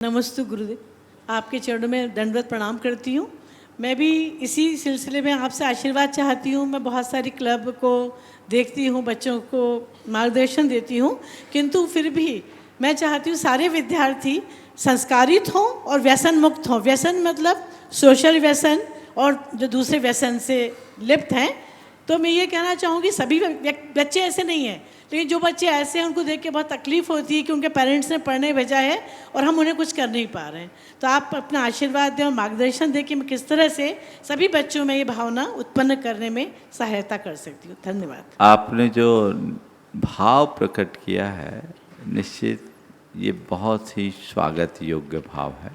नमस्ते गुरुदेव, आपके चरणों में दंडवत प्रणाम करती हूँ। मैं भी इसी सिलसिले में आपसे आशीर्वाद चाहती हूँ। मैं बहुत सारी क्लब को देखती हूँ, बच्चों को मार्गदर्शन देती हूँ, किंतु फिर भी मैं चाहती हूँ सारे विद्यार्थी संस्कारित हों और व्यसन मुक्त हों। व्यसन मतलब सोशल व्यसन और जो दूसरे व्यसन से लिप्त हैं। तो मैं ये कहना चाहूँगी सभी बच्चे ऐसे नहीं हैं, लेकिन जो बच्चे ऐसे हैं उनको देख के बहुत तकलीफ़ होती है कि उनके पेरेंट्स ने पढ़ने भेजा है और हम उन्हें कुछ कर नहीं पा रहे हैं। तो आप अपना आशीर्वाद दें और मार्गदर्शन दें कि मैं किस तरह से सभी बच्चों में ये भावना उत्पन्न करने में सहायता कर सकती हूँ। धन्यवाद। आपने जो भाव प्रकट किया है, निश्चित ये बहुत ही स्वागत योग्य भाव है।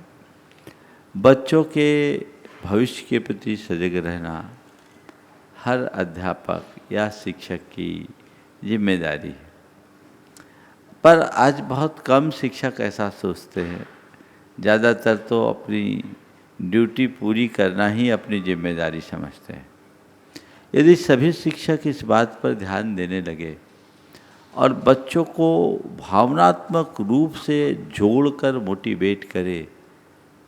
बच्चों के भविष्य के प्रति सजग रहना हर अध्यापक या शिक्षक की जिम्मेदारी है, पर आज बहुत कम शिक्षक ऐसा सोचते हैं। ज़्यादातर तो अपनी ड्यूटी पूरी करना ही अपनी जिम्मेदारी समझते हैं। यदि सभी शिक्षक इस बात पर ध्यान देने लगे और बच्चों को भावनात्मक रूप से जोड़कर मोटिवेट करे,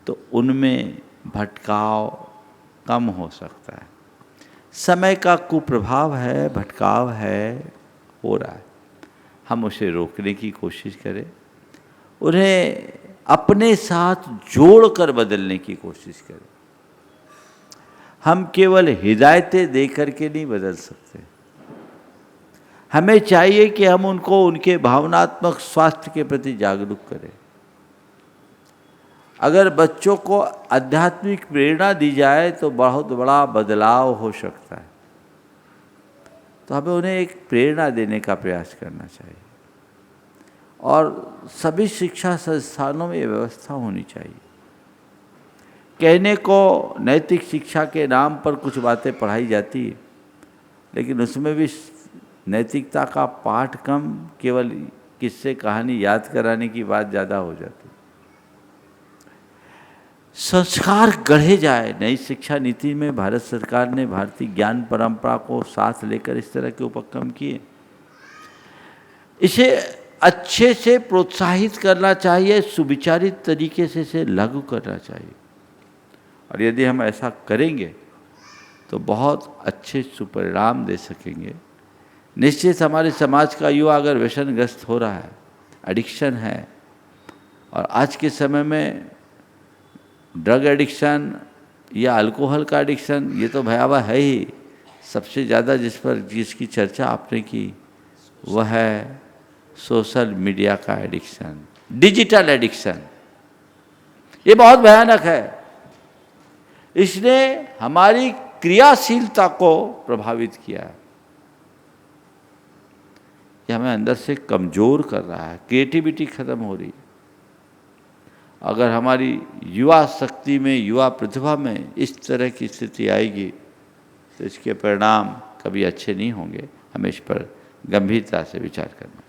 तो उनमें भटकाव कम हो सकता है। समय का कुप्रभाव है, भटकाव है, हो रहा है। हम उसे रोकने की कोशिश करें, उन्हें अपने साथ जोड़कर बदलने की कोशिश करें। हम केवल हिदायतें दे करके नहीं बदल सकते। हमें चाहिए कि हम उनको उनके भावनात्मक स्वास्थ्य के प्रति जागरूक करें। अगर बच्चों को आध्यात्मिक प्रेरणा दी जाए तो बहुत बड़ा बदलाव हो सकता है। तो हमें उन्हें एक प्रेरणा देने का प्रयास करना चाहिए और सभी शिक्षा संस्थानों में ये व्यवस्था होनी चाहिए। कहने को नैतिक शिक्षा के नाम पर कुछ बातें पढ़ाई जाती है, लेकिन उसमें भी नैतिकता का पाठ कम, केवल किस्से कहानी याद कराने की बात ज़्यादा हो जाती है। संस्कार गढ़े जाए। नई शिक्षा नीति में भारत सरकार ने भारतीय ज्ञान परंपरा को साथ लेकर इस तरह के उपक्रम किए। इसे अच्छे से प्रोत्साहित करना चाहिए, सुविचारित तरीके से इसे लागू करना चाहिए। और यदि हम ऐसा करेंगे तो बहुत अच्छे सुपरिणाम दे सकेंगे। निश्चित हमारे समाज का युवा अगर व्यसनग्रस्त हो रहा है, एडिक्शन है, और आज के समय में ड्रग एडिक्शन या अल्कोहल का एडिक्शन, ये तो भयावह है ही। सबसे ज़्यादा जिसकी चर्चा आपने की वह है सोशल मीडिया का एडिक्शन, डिजिटल एडिक्शन। ये बहुत भयानक है। इसने हमारी क्रियाशीलता को प्रभावित किया है। ये हमें अंदर से कमज़ोर कर रहा है, क्रिएटिविटी खत्म हो रही है। अगर हमारी युवा शक्ति में, युवा प्रतिभा में इस तरह की स्थिति आएगी तो इसके परिणाम कभी अच्छे नहीं होंगे। हमें इस पर गंभीरता से विचार करना।